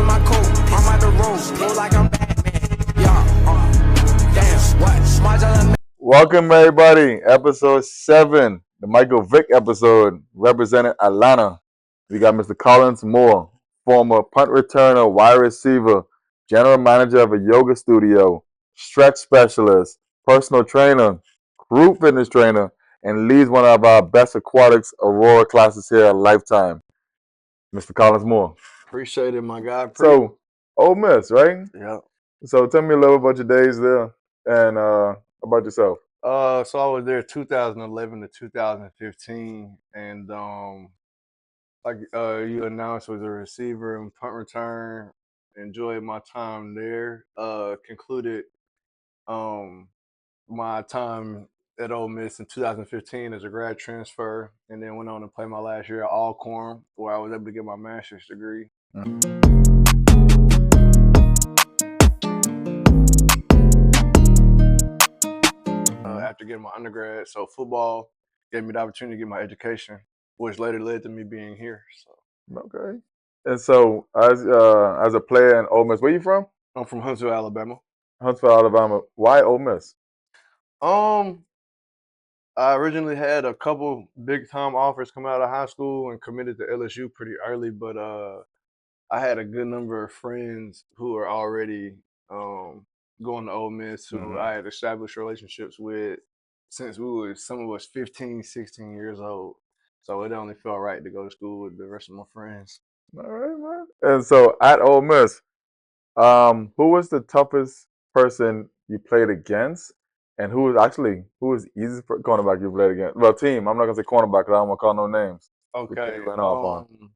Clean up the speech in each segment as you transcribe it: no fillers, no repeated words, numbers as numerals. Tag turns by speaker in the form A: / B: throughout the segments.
A: in my coat. I'm out the road, feel like I'm Batman. Yeah, damn, what? Smart element.
B: Welcome everybody, episode 7, the Michael Vick episode, representing Atlanta. We got Mr. Collins Moore, former punt returner, wide receiver, general manager of a yoga studio, stretch specialist, personal trainer, group fitness trainer, and leads one of our best aquatics Aurora classes here at Lifetime. Mr. Collins Moore.
C: Appreciate it, my guy.
B: So, Ole Miss, right?
C: Yeah.
B: So tell me a little about your days there and about yourself.
C: So I was there 2011 to 2015, and like you announced, was a receiver and punt return. Enjoyed my time there. Concluded my time at Ole Miss in 2015 as a grad transfer, and then went on to play my last year at Alcorn, where I was able to get my master's degree. After getting my undergrad, so football gave me the opportunity to get my education, which later led to me being here. So
B: Okay. And so, as a player in Ole Miss, where you from?
C: I'm from Huntsville, Alabama.
B: Huntsville, Alabama. Why Ole Miss?
C: I originally had a couple big time offers come out of high school and committed to LSU pretty early, but I had a good number of friends who were already going to Ole Miss who I had established relationships with since some of us 15, 16 years old. So it only felt right to go to school with the rest of my friends.
B: All right, man. And so, at Ole Miss, who was the toughest person you played against, and who was the easiest cornerback you played against? Well, team. I'm not gonna say cornerback because I don't want to call no names.
C: Okay.
B: You went off on.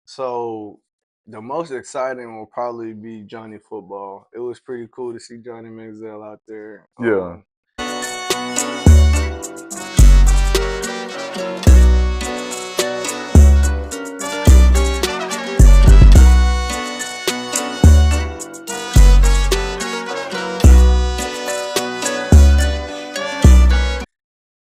C: So the most exciting will probably be Johnny Football. It was pretty cool to see Johnny Manziel out there.
B: Yeah.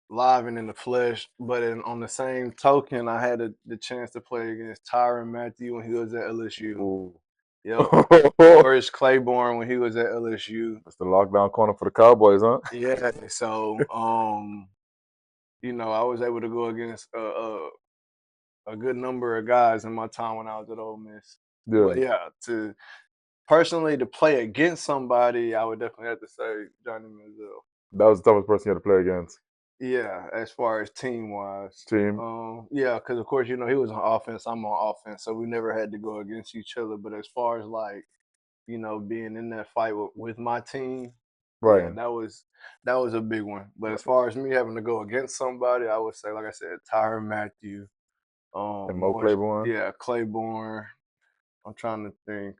C: Live and in the flesh, but on the same token, I had the chance to play against Tyrann Mathieu when he was at LSU.
B: Ooh.
C: Yep. Boris Claiborne when he was at LSU.
B: That's the lockdown corner for the Cowboys, huh?
C: Yeah. So, I was able to go against a good number of guys in my time when I was at Ole Miss.
B: Yeah.
C: But yeah, to play against somebody, I would definitely have to say Johnny Manziel.
B: That was the toughest person you had to play against.
C: Yeah, as far as team-wise.
B: Team.
C: Yeah, because of course, he was on offense, I'm on offense, so we never had to go against each other. But as far as being in that fight with my team,
B: Right.
C: yeah, that was a big one. But as far as me having to go against somebody, I would say, like I said, Tyrann Mathieu.
B: And Mo Claiborne.
C: Yeah, Claiborne. I'm trying to think.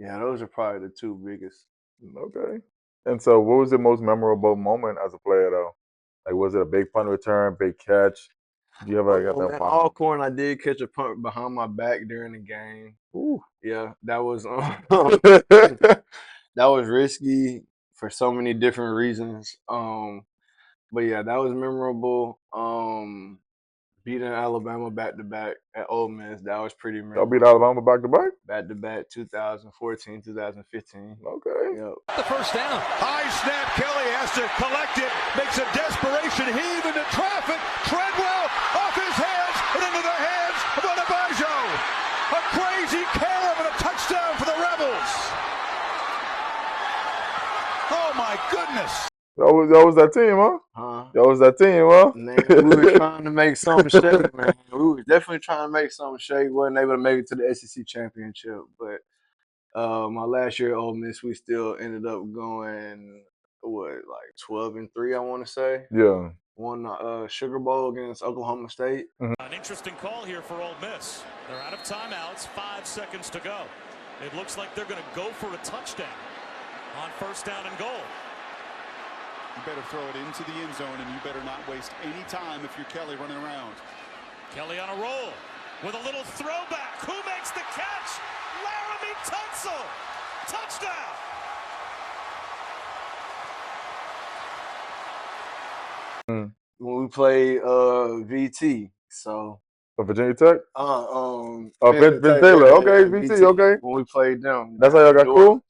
C: Yeah, those are probably the two biggest.
B: Okay. And so, what was the most memorable moment as a player, though? Like, was it a big punt return, big catch? Do you ever get that
C: At
B: pop?
C: Alcorn, I did catch a punt behind my back during the game.
B: Ooh.
C: Yeah, that was that was risky for so many different reasons. But yeah, that was memorable. Beating Alabama back to back at Ole Miss, that was pretty memorable.
B: Y'all beat Alabama back to back?
C: Back to back, 2014, 2015.
B: Okay.
C: Yep.
D: The first down. High snap. Kelly has to collect it. Makes a desperation heave into traffic. Treadwell off his hands and into the hands of Adebayo. A crazy carom and a touchdown for the Rebels. Oh my goodness.
B: That was that team, huh? That was that team, huh?
C: Man, we were trying to make something shake, man. We were definitely trying to make something shake. Wasn't able to make it to the SEC championship, but my last year at Ole Miss, we still ended up going 12-3, I want to say.
B: Yeah.
C: Won the Sugar Bowl against Oklahoma State.
D: An interesting call here for Ole Miss. They're out of timeouts. 5 seconds to go. It looks like they're going to go for a touchdown on first down and goal.
E: You better throw it into the end zone, and you better not waste any time if you're Kelly running around.
D: Kelly on a roll with a little throwback. Who makes the catch? Laramie Tunsil. Touchdown.
C: When we play VT, so
B: Of Virginia Tech?
C: Penn
B: Vince Taylor.
C: yeah,
B: Okay,
C: yeah,
B: VT. Okay.
C: when we played them.
B: That's how y'all got
C: New
B: cool?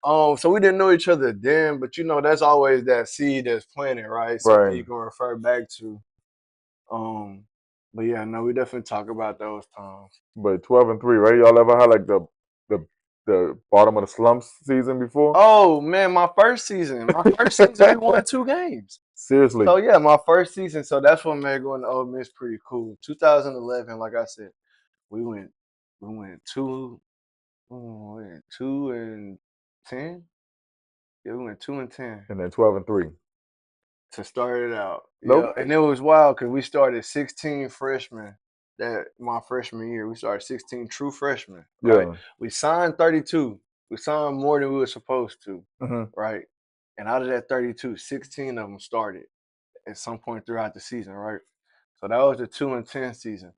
C: Orleans. So we didn't know each other then, but that's always that seed that's planted, right? Something
B: Right.
C: you can refer back to. But yeah, no, we definitely talk about those times.
B: But 12-3, right? Y'all ever had like the bottom of the slumps season before?
C: Oh man, my first season we won 2 games.
B: Seriously.
C: So yeah, my first season. So that's what made going to Ole Miss pretty cool. 2011, like I said, we went 2 and 10. Yeah, we went 2 and 10
B: And then 12-3.
C: to start it out.
B: Nope.
C: Yeah, and it was wild because we started 16 freshmen. That my freshman year, we started 16 true freshmen. Right?
B: Yeah.
C: We signed 32. We signed more than we were supposed to. Right? And out of that 32, 16 of them started at some point throughout the season. Right? So that was the 2 and 10 season.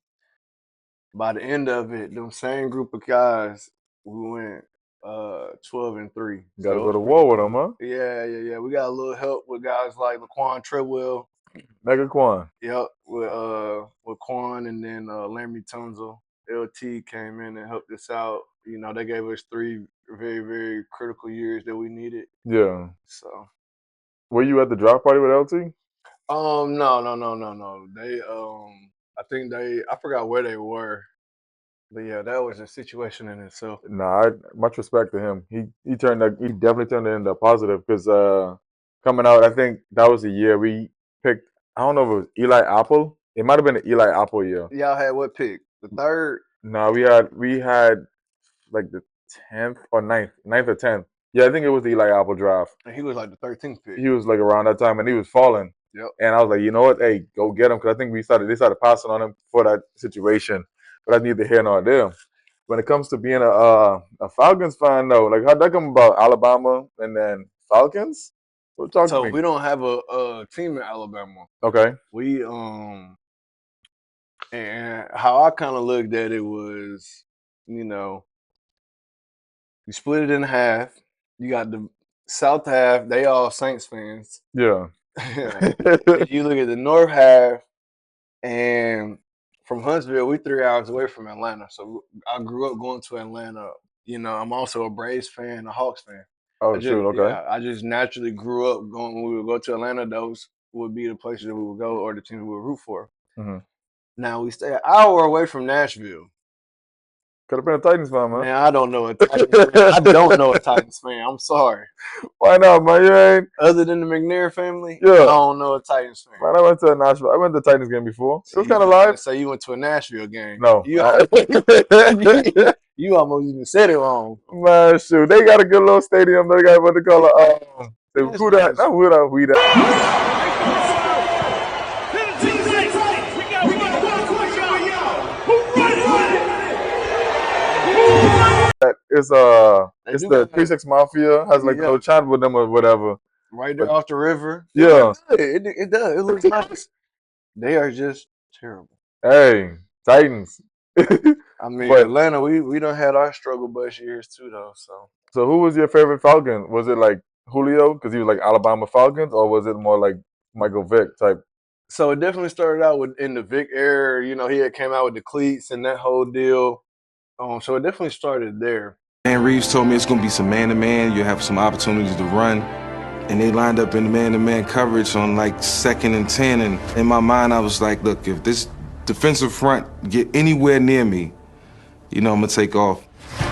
C: By the end of it, them same group of guys, we went 12-3.
B: Got to
C: So
B: go to war with them, huh?
C: Yeah. We got a little help with guys like Laquan Treadwell.
B: Mega Quan.
C: Yep, with Quan, and then Laramie Tunzel. LT came in and helped us out. They gave us 3 very, very critical years that we needed.
B: Yeah.
C: So.
B: Were you at the draft party with LT?
C: No. They I think I forgot where they were. But yeah, that was a situation in itself.
B: Nah, much respect to him. He definitely turned it into a positive because coming out, I think that was the year we picked. I don't know if it was Eli Apple. It might have been an Eli Apple year.
C: Y'all had what pick? The 3rd?
B: No, we had like the 10th or 9th or 10th. Yeah, I think it was the Eli Apple draft.
C: And he was like the 13th pick.
B: He was like around that time, and he was falling.
C: Yep.
B: And I was like, you know what? Hey, go get him, because I think they started passing on him for that situation. But that's neither here nor there. When it comes to being a Falcons fan, though, like how'd that come about? Alabama and then Falcons? Talk to me.
C: We don't have a team in Alabama.
B: Okay.
C: We and how I kind of looked at it was, you split it in half. You got the South half, they all Saints fans.
B: Yeah.
C: You look at the North half, and from Huntsville, we 3 hours away from Atlanta. So I grew up going to Atlanta. I'm also a Braves fan, a Hawks fan.
B: Oh, shoot, okay.
C: Yeah, I just naturally grew up going. When we would go to Atlanta, those would be the places that we would go or the teams we would root for.
B: Mm-hmm.
C: Now we stay an hour away from Nashville.
B: Could have been a Titans fan, man.
C: Man, I don't know a Titans fan. I don't know a Titans fan. I'm sorry.
B: Why not, man? You ain't.
C: Other than the McNair family,
B: yeah.
C: I don't know a Titans fan.
B: Man, I went to Nashville. I went to the Titans game before.
C: So
B: it was kind of live.
C: So you went to a Nashville game?
B: No.
C: You almost even said it wrong.
B: Man, shoot. They got a good little stadium. They got what they call it. Who that? Not who that. We that. It's the 3-6 Mafia has like no chat with them or whatever.
C: Right there off the river.
B: Yeah.
C: It does. It looks nice. They are just terrible.
B: Hey, Titans.
C: I mean, Atlanta, we done had our struggle bus years too, though.
B: So who was your favorite Falcon? Was it like Julio because he was like Alabama Falcons, or was it more like Michael Vick type?
C: So it definitely started out in the Vick era. He had came out with the cleats and that whole deal. So it definitely started there.
F: And Reeves told me it's going to be some man-to-man. You'll have some opportunities to run. And they lined up in the man-to-man coverage on like 2nd and 10. And in my mind, I was like, look, if this defensive front get anywhere near me, I'm going to take off.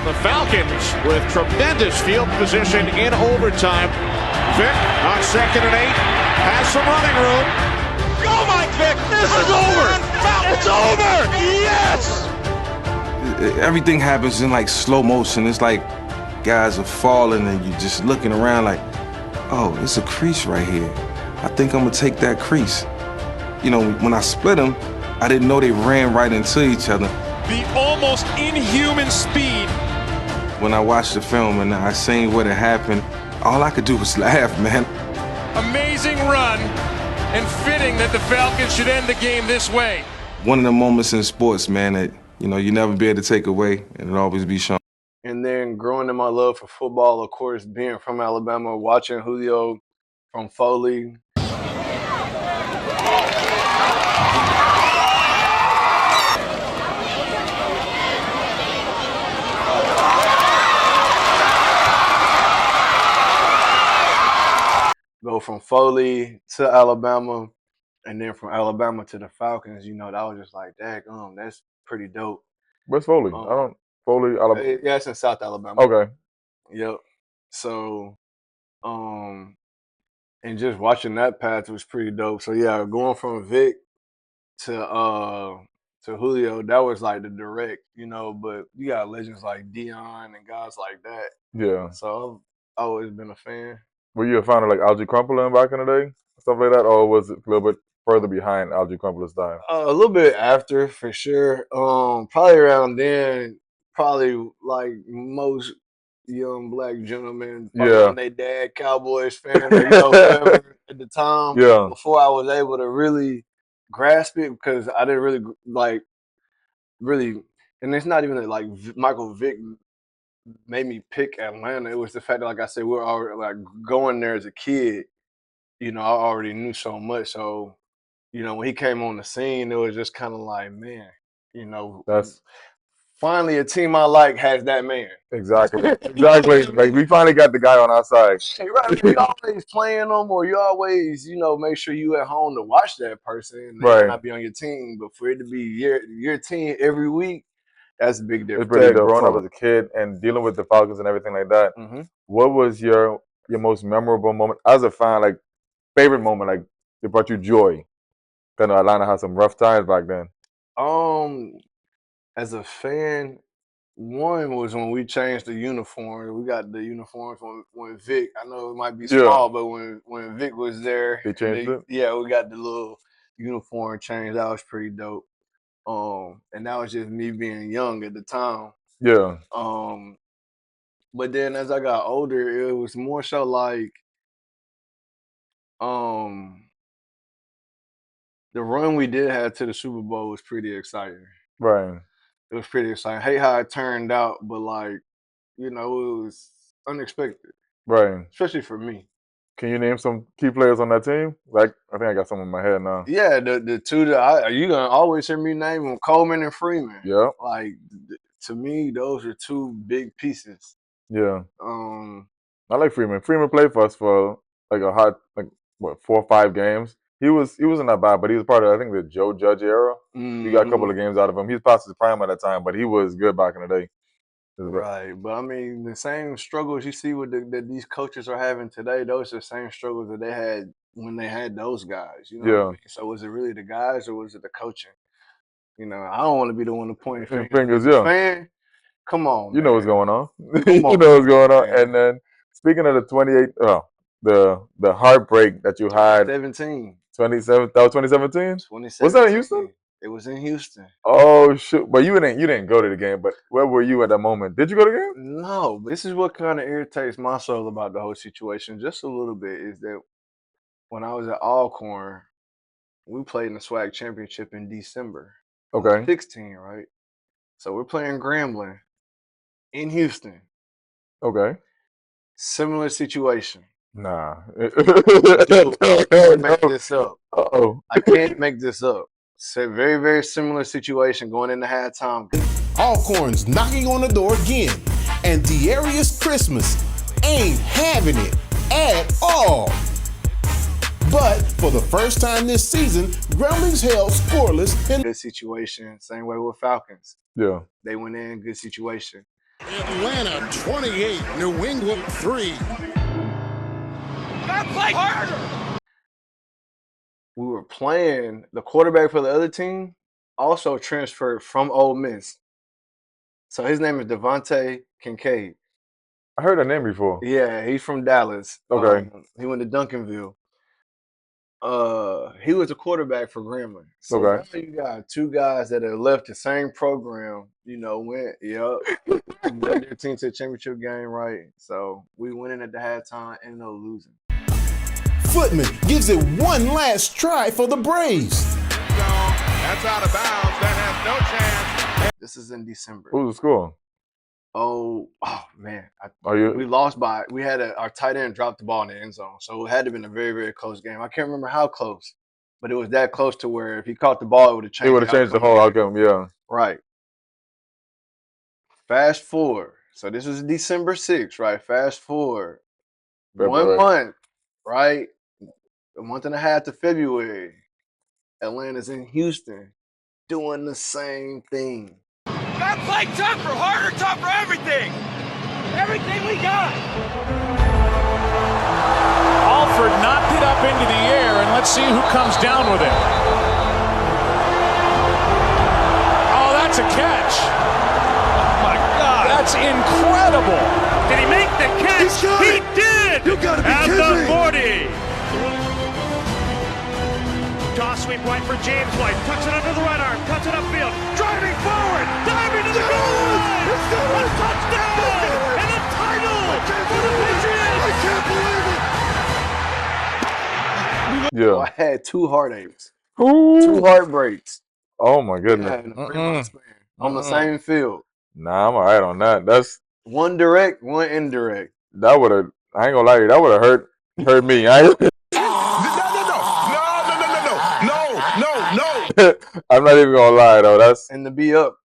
G: The Falcons with tremendous field position in overtime. Vick on 2nd and 8. Has some running room. Go, Mike Vick. This is over. It's over. Yes.
F: Everything happens in like slow motion. It's like guys are falling and you're just looking around like, oh, it's a crease right here. I think I'm gonna take that crease. When I split them, I didn't know they ran right into each other.
G: The almost inhuman speed.
F: When I watched the film and I seen what had happened, all I could do was laugh, man.
G: Amazing run, and fitting that the Falcons should end the game this way.
F: One of the moments in sports, man, that you never be able to take away, and it'll always be shown.
C: And then growing in my love for football, of course, being from Alabama, watching Julio from Foley. from Foley to Alabama, and then from Alabama to the Falcons, that was just like, daggum, that's pretty dope.
B: Where's Foley? Foley, Alabama.
C: Yeah, it's in South Alabama.
B: Okay.
C: Yep. So, and just watching that path was pretty dope. So yeah, going from Vic to Julio, that was like the direct, but you got legends like Dion and guys like that.
B: Yeah.
C: So I've always been a fan.
B: Were you a fan of like Algie Crumpler back in the day? Stuff like that? Or was it a little bit further behind Algie Crumpler's time?
C: A little bit after, for sure. Probably around then, probably like most young black gentlemen,
B: Yeah.
C: when they dad Cowboys fan, or, whatever at the time.
B: Yeah.
C: Before I was able to really grasp it, because I didn't really, and it's not even like Michael Vick made me pick Atlanta. It was the fact that, like I said, we were already like going there as a kid. I already knew so much. So, when he came on the scene, it was just kind of like, man,
B: That's
C: finally a team I like has that man.
B: exactly. Like we finally got the guy on our side.
C: Hey, right, you always playing them, or you always, make sure you at home to watch that person. And they might not be on your team, but for it to be your team every week, that's a big difference.
B: It's pretty dope. Growing up as a kid and dealing with the Falcons and everything like that, what was your most memorable moment as a fan? Like favorite moment, like that brought you joy? Because Atlanta had some rough times back then.
C: As a fan, one was when we changed the uniform. We got the uniforms when Vic. I know it might be small, but when Vic was there,
B: they changed it.
C: Yeah, we got the little uniform change. That was pretty dope. And that was just me being young at the time.
B: Yeah.
C: But then as I got older, it was more so like, the run we did have to the Super Bowl was pretty exciting.
B: Right.
C: It was pretty exciting. Hate how it turned out, but like, it was unexpected.
B: Right.
C: Especially for me.
B: Can you name some key players on that team? Like, I think I got some in my head now.
C: Yeah, the two that you're gonna always hear me name them, Coleman and Freeman.
B: Yeah.
C: Like, to me, those are two big pieces.
B: Yeah. I like Freeman. Freeman played for us for like 4 or 5 games. He wasn't that bad, but he was part of, I think, the Joe Judge era. We got a couple of games out of him. He was past his prime at that time, but he was good back in the day.
C: Right, but I mean, the same struggles you see with that these coaches are having today, those are the same struggles that they had when they had those guys. You know what I mean? So was it really the guys or was it the coaching? I don't want to be the one to point fingers.
B: Yeah.
C: Fan, come on,
B: you know what's going on.
C: You
B: know what's going on. And then speaking of the 28, the heartbreak that you had. 27. That was 2017. Was that in Houston?
C: It was in Houston.
B: Oh shoot! But you didn't go to the game. But where were you at that moment? Did you go to the game?
C: No. But this is what kind of irritates my soul about the whole situation just a little bit, is that when I was at Alcorn, we played in the SWAC championship in December.
B: Okay.
C: 16, right? So we're playing Grambling in Houston.
B: Okay.
C: Similar situation.
B: Nah.
C: Dude, I can't make this up.
B: Uh-oh.
C: I can't make this up. It's a very, very similar situation going into halftime.
H: Alcorn's knocking on the door again, and Dearius Christmas ain't having it at all. But for the first time this season, Gremlins held scoreless in
C: good situation. Same way with Falcons.
B: Yeah.
C: They went in good situation.
H: Atlanta 28, New England 3.
A: Gotta play harder.
C: We were playing, the quarterback for the other team also transferred from Ole Miss. So his name is Devontae Kincaid.
B: I heard that name before.
C: Yeah, he's from Dallas.
B: Okay.
C: He went to Duncanville. He was a quarterback for Grambling. So now you got two guys that have left the same program, went their team to the championship game, right? So we went in at the halftime, ended up losing.
H: Footman gives it one last try for the Braves.
G: That's out of bounds. That has no chance.
C: This is in December.
B: What was the score?
C: Oh man.
B: We
C: lost by, we had our tight end drop the ball in the end zone. So it had to have been a very, very close game. I can't remember how close, but it was that close to where if he caught the ball, it would have changed.
B: It would have changed the whole outcome, yeah.
C: Right. Fast forward. So this was December 6th, right? Fast forward. 1 month, right? a month and a half to February, Atlanta's in Houston doing the same thing.
A: Gotta play tougher, harder, tougher, everything. Everything we got.
I: Alford knocked it up into the air, and let's see who comes down with it. Oh, that's a catch.
A: Oh my God.
I: That's incredible.
A: Did he make the catch? He did.
D: You gotta be
A: at
D: kidding
A: the
D: me.
A: 40. Toss sweep right for James White. Tucks it under the right arm. Cuts it upfield. Driving forward. Diving to the goal line. A touchdown. And a title for the Patriots.
D: I can't believe it.
B: Yeah.
C: I had 2 heartaches,
B: Ooh.
C: 2 heartbreaks.
B: Oh my goodness.
C: Yeah, in a 3-month span on the same field.
B: Nah, I'm alright on that. That's
C: One direct, one indirect.
B: that would have. I ain't gonna lie to you. That would have hurt me.
D: No.
B: I'm not even gonna lie though. That's
C: And to be up,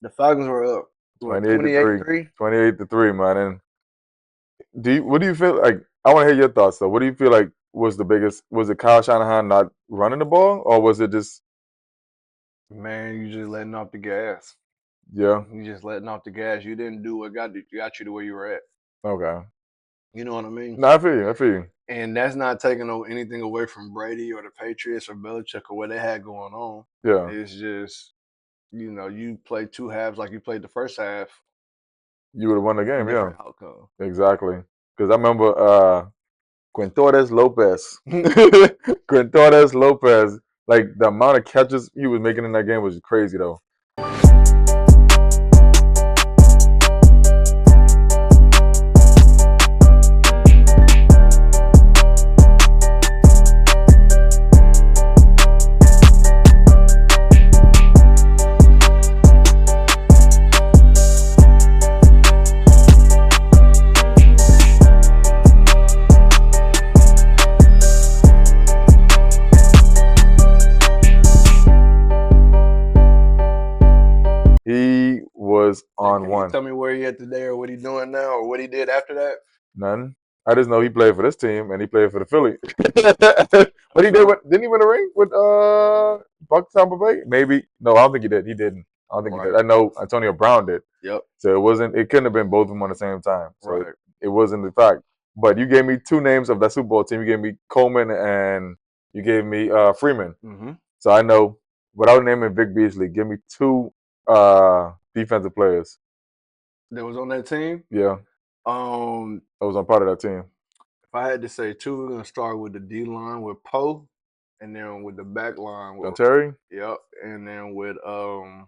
C: the Falcons were up.
B: 28-3. 28-3, man. And what do you feel like? I want to hear your thoughts though. What do you feel like was the biggest? Was it Kyle Shanahan not running the ball, or was it just?
C: Man, you just letting off the gas.
B: Yeah.
C: You just letting off the gas. You didn't do what got you to where you were at.
B: Okay.
C: You know what I mean?
B: No, I feel you. I feel you.
C: And that's not taking anything away from Brady or the Patriots or Belichick or what they had going on.
B: Yeah.
C: It's just, you play 2 halves like you played the first half.
B: You would have won the game. Yeah.
C: Different outcome.
B: Exactly. Because I remember Quintores Lopez. Quintores Lopez. Like the amount of catches he was making in that game was crazy though. He was on
C: Can
B: one.
C: you tell me where he at today or what he doing now or what he did after that?
B: None. I just know he played for this team and he played for the Philly. But he didn't he win a ring with Bucks Tampa Bay? Maybe. No, I don't think he did. He didn't. I don't think he did. I know Antonio Brown did.
C: Yep.
B: So it couldn't have been both of them on the same time. So
C: Right.
B: it wasn't the fact. But you gave me 2 names of that Super Bowl team. You gave me Coleman and you gave me Freeman.
C: Mm-hmm.
B: So I know, without naming Vic Beasley, give me 2 defensive players.
C: That was on that team?
B: Yeah.
C: I
B: was on part of that team.
C: If I had to say 2, we're gonna start with the D line with Poe, and then with the back line with
B: Terry?
C: Yep, and then with Allen,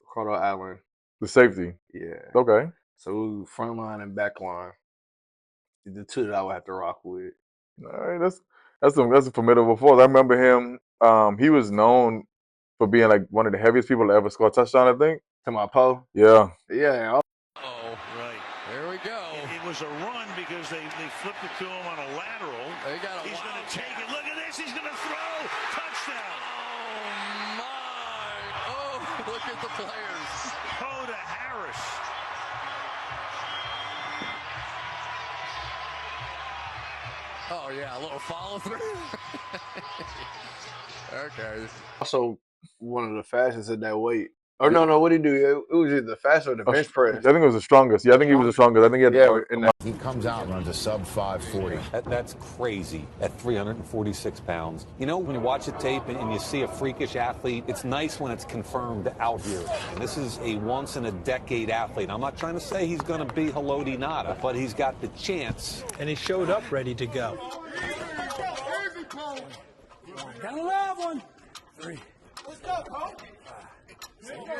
C: Ricardo Allen.
B: The safety.
C: Yeah.
B: Okay.
C: So front line and back line, the 2 that I would have to rock with.
B: All right, that's a formidable force. I remember him. He was known for being like one of the heaviest people to ever score a touchdown, I think.
C: To my Poe?
B: Yeah.
C: Yeah.
G: Oh, right. There we go. It was a run because they flipped it to him on a lateral. He's going to take it. Look at this. He's going to throw. Touchdown. Oh, my. Oh, look at the players. Poe to Harris. Oh, yeah. A little follow through. Okay.
C: Also, one of the fastest at that weight. Oh, no, what did he do? It was either the fastest or the bench press.
B: I think it was the strongest. Yeah, I think he was the strongest. I think he had
J: He comes out and runs a sub 540.
K: That's crazy at 346 pounds. You know, when you watch the tape and you see a freakish athlete, it's nice when it's confirmed out here. And this is a once-in-a-decade athlete. I'm not trying to say he's going to be Haloti Nada, but he's got the chance.
L: And he showed up ready to go.
A: Got a live one. 3. Let's go, Cole. There you go,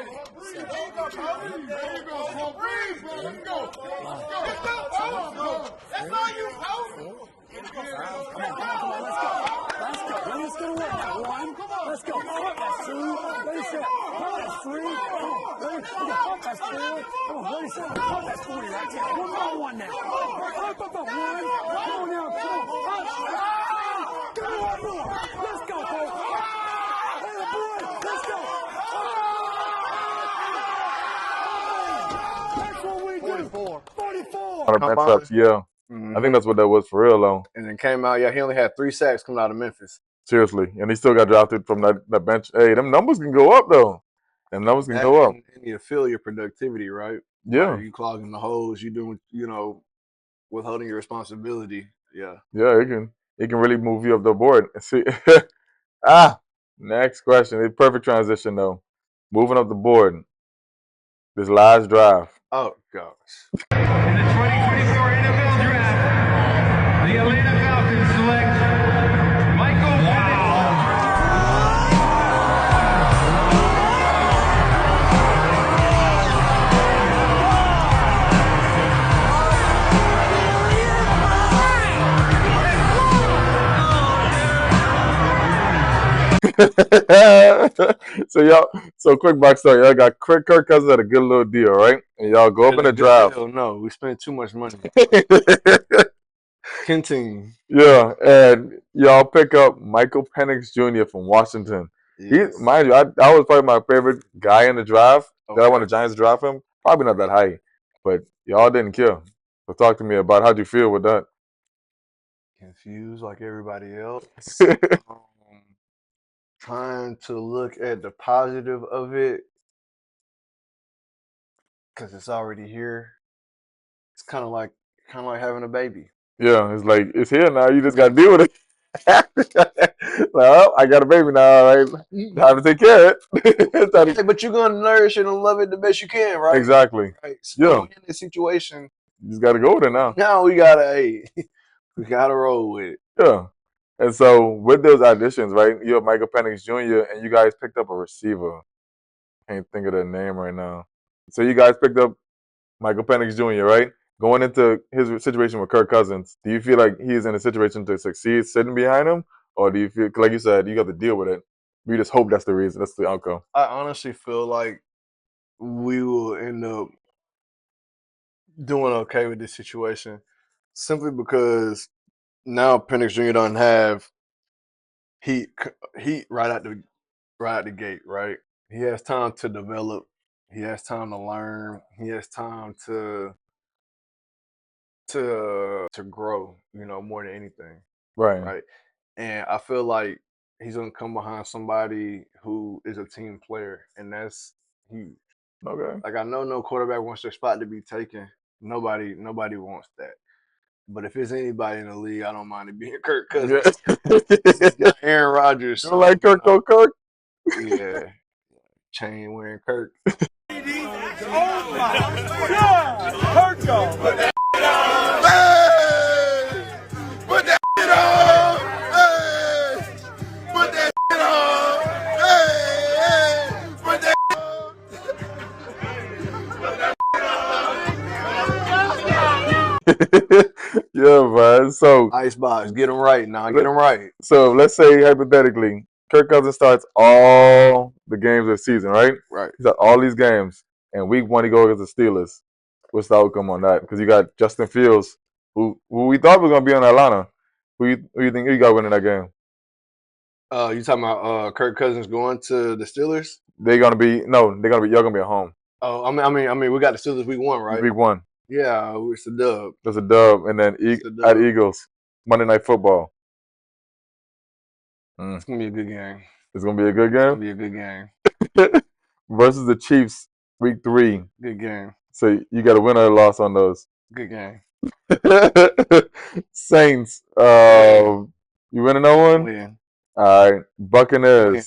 A: Cole. There you go, Cole. Breathe, bro. Let's go. Let's go, Cole. That's all you, Cole. Come on, let's go. Let's go to work. That 1. Let's go. That's 2. That's 3. That's 4. Come on, 37. That's 40 right there. One more 1 now. 1. Come on now. Come on. Come on. Let's go, Cole. Let's go. That's what we do. 44.
B: on the bench ups. Yeah. I think that's what that was for real, though.
C: And then came out, he only had 3 sacks coming out of Memphis.
B: Seriously. And he still got drafted from that bench. Hey, them numbers can go up, though. Them numbers can go up.
C: And you feel your productivity, right?
B: Yeah.
C: Like you clogging the holes, you doing, withholding your responsibility. Yeah.
B: Yeah, it can really move you up the board. See, next question. It's perfect transition, though. Moving up the board. This last drive.
C: Oh, gosh.
M: In the 2024 NFL Draft, the Atlanta Falcons select Michael
B: So quick backstory. Y'all got Kirk Cousins at a good little deal, right? And y'all go up in the draft.
C: No, we spent too much money. Continue.
B: Yeah, and y'all pick up Michael Penix Jr. from Washington.
C: Yes.
B: Mind you, that was probably my favorite guy in the draft. Okay. That I want the Giants to draft him. Probably not that high, but y'all didn't care. So talk to me about how'd you feel with that?
C: Confused like everybody else. Trying to look at the positive of it because it's already here. It's kind of like having a baby.
B: Yeah, it's like it's here now. You just got to deal with it. Well, I got a baby now. Right? Time to take care of it.
C: But you're gonna nourish it and love it the best you can, right?
B: Exactly.
C: Right. So in this situation,
B: you just got to go with it now.
C: Now we gotta roll with it.
B: Yeah. And so with those additions, right? You have Michael Penix Jr. and you guys picked up a receiver. Can't think of their name right now. So you guys picked up Michael Penix Jr., right? Going into his situation with Kirk Cousins, do you feel like he's in a situation to succeed sitting behind him? Or do you feel, like you said, you got to deal with it? We just hope that's the reason, that's the outcome.
C: I honestly feel like we will end up doing okay with this situation simply because now Penix Jr. doesn't have heat right out the gate, right? He has time to develop. He has time to learn. He has time to grow, more than anything.
B: Right.
C: And I feel like he's gonna come behind somebody who is a team player, and that's huge.
B: Okay.
C: Like I know no quarterback wants their spot to be taken. Nobody wants that. But if it's anybody in the league, I don't mind it being Kirk Cousins. Yeah. Aaron Rodgers.
B: You don't like Kirk?
C: Yeah. Chain wearing Kirk.
A: Oh my God! Kirk on! Put that shit on! Hey! Put that shit on! Hey! Put that
B: Yeah, man. So
C: Icebox, get him right now. Get him right.
B: So let's say hypothetically, Kirk Cousins starts all the games of the season, right?
C: Right.
B: He's got all these games, and week 1 he goes against the Steelers. What's the outcome on that? Because you got Justin Fields, who we thought was gonna be in Atlanta. Who you think you got winning that game?
C: You talking about Kirk Cousins going to the Steelers?
B: Y'all gonna be at home.
C: Oh, I mean, we got the Steelers week 1, right?
B: Week 1.
C: Yeah, it's a dub.
B: There's a dub, and then at Eagles, Monday Night Football.
C: It's gonna be a good game.
B: It's gonna be a good game.
C: It's gonna be a good game.
B: Versus the Chiefs, week 3.
C: Good game.
B: So you got a win or a loss on those.
C: Good game.
B: Saints, you winning that one?
C: Win.
B: All right. Buccaneers,
C: Win.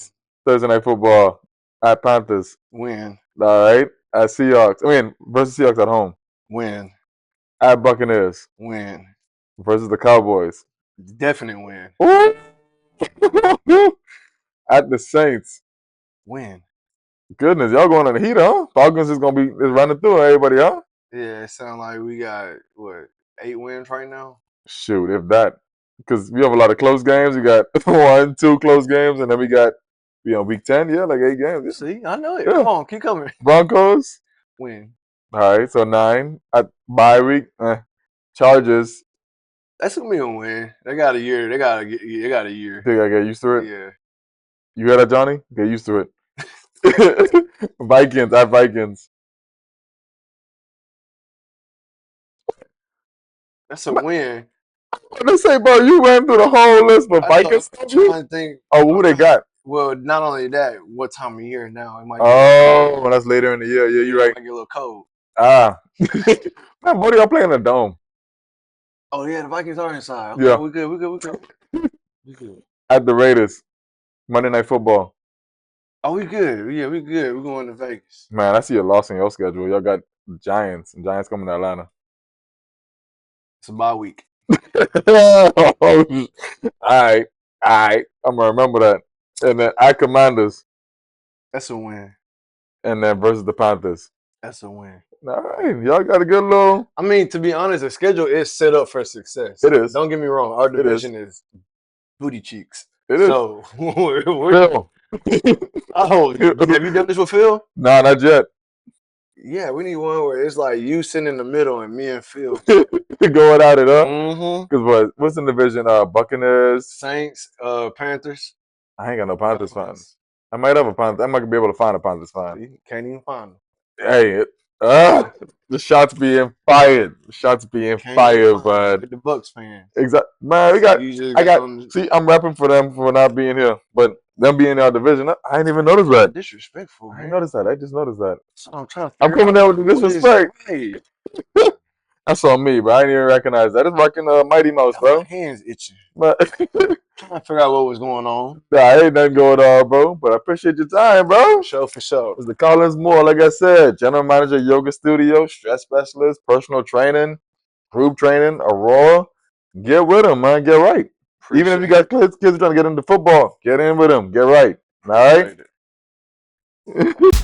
B: Thursday Night Football at Panthers.
C: Win.
B: All right. At Seahawks. Versus Seahawks at home.
C: Win.
B: At Buccaneers.
C: Win.
B: Versus the Cowboys.
C: Definite win.
B: At the Saints.
C: Win.
B: Goodness, y'all going on the heat, huh? Falcons is running through everybody, huh?
C: Yeah, it sounds like we got 8 wins right now.
B: Shoot, if that, because we have a lot of close games. We got 1, 2 close games, and then we got week 10, like 8 games.
C: See, I know it.
B: Yeah.
C: Come on, keep coming.
B: Broncos.
C: Win.
B: All right, so 9 at bye week. Chargers.
C: That's gonna be a win. They got a year. They got a year.
B: Think I get used to it?
C: Yeah.
B: You heard that, Johnny? Get used to it. Vikings at Vikings.
C: That's a win.
B: Let's say, bro, you ran through the whole list for Vikings.
C: I'm trying to think.
B: Oh, who they got?
C: Well, not only that, what time of year now? It might
B: Oh, that's later in the year. Yeah, you're right.
C: It might get a little cold.
B: Ah. Man, both of y'all playing in the dome.
C: Oh, yeah, the Vikings are inside. Okay,
B: Yeah.
C: we good. We good.
B: At the Raiders. Monday Night Football.
C: Oh, we good. Yeah, we good. We're going to Vegas.
B: Man, I see a loss in your schedule. Y'all got Giants. And Giants coming to Atlanta.
C: It's a bye week.
B: All right. I'm going to remember that. And then at Commanders.
C: That's a win.
B: And then versus the Panthers.
C: That's a win.
B: All right. Y'all got a good little.
C: I mean, to be honest, the schedule is set up for success.
B: It is.
C: Don't get me wrong. Our division is booty cheeks.
B: It is.
C: So,
B: Phil.
C: Oh, have you done this with Phil?
B: Nah, not yet.
C: Yeah, we need one where it's like you sitting in the middle and me and Phil
B: going at it, huh?
C: Mm-hmm.
B: Because what's in the division? Buccaneers,
C: Saints, Panthers.
B: I ain't got no Panthers fans. I might have a Panthers. I might be able to find a Panthers fan.
C: You can't even find them.
B: Hey, the shots being fired. The shots being fired, man.
C: The Bucks fans.
B: Exactly, man. See, I'm rapping for them for not being here, but them being in our division, I ain't even noticed that.
C: Disrespectful, man.
B: I ain't noticed that. I just noticed that.
C: So I'm trying to.
B: I'm coming down with the disrespect. That's on me, but I didn't even recognize that. It's rocking Mighty Mouse, bro.
C: My hands itching.
B: But
C: trying to figure out what was going on.
B: Nah, ain't nothing going on, bro. But I appreciate your time, bro.
C: For sure.
B: Mr. Collins Moore, like I said, general manager, yoga studio, stress specialist, personal training, group training, Aurora. Get with him, man. Get right. Even if you got kids trying to get into football, get in with him. Get right. All right.